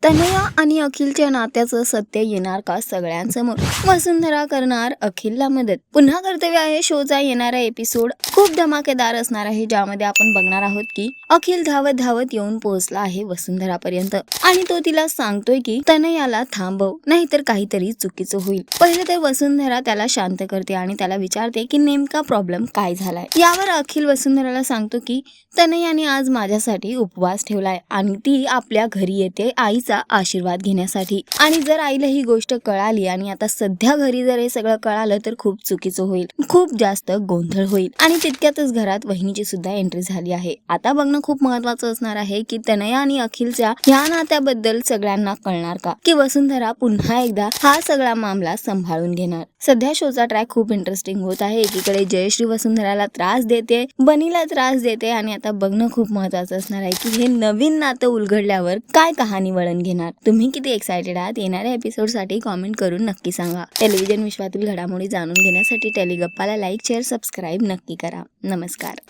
तनया आणि अखिलच्या नात्याचं सत्य येणार का सगळ्यांसमोर? वसुंधरा करणार अखिलला मदत. पुन्हा कर्तव्य आहे शोचा येणारा एपिसोड खूप धमाकेदार असणार आहे, ज्यामध्ये आपण बघणार आहोत की अखिल धावत धावत येऊन पोहोचला आहे वसुंधरा पर्यंत आणि तो तिला सांगतोय की तनयाला थांबव, नाहीतर काहीतरी चुकीचं होईल. पहिले तर वसुंधरा त्याला शांत करते आणि त्याला विचारते की नेमका प्रॉब्लेम काय झालाय. यावर अखिल वसुंधराला सांगतो की तनयाने आज माझ्यासाठी उपवास ठेवलाय आणि ती आपल्या घरी येते आईचा आशीर्वाद घेण्यासाठी. आणि जर आईला ही गोष्ट कळाली आणि आता सध्या घरी जर हे सगळं कळालं तर खूप चुकीचं होईल, खूप जास्त गोंधळ होईल. आणि तितक्यातच घरात वहिनीची सुद्धा एंट्री झाली आहे. आता बघणं खूप महत्वाचं असणार आहे की तनया आणि अखिलच्या ह्या नात्याबद्दल सगळ्यांना कळणार का, की वसुंधरा पुन्हा एकदा हा सगळा मामला सांभाळून घेणार. सध्या शोचा ट्रॅक खूप इंटरेस्टिंग होत आहे. एकीकडे जयश्री वसुंधराला त्रास देते, बनीला त्रास देते आणि आता बघणं खूप महत्वाचं असणार आहे की हे नवीन नातं उलगडल्यावर काय कहाणी वळण घेणार. तुम्ही किती एक्सायटेड आहात येणाऱ्या एपिसोड साठी कॉमेंट करून नक्की सांगा. टेलिव्हिजन विश्वातील घडामोडी जाणून घेण्यासाठी टेलिगप्पाला लाईक, शेअर, सबस्क्राईब नक्की करा. नमस्कार.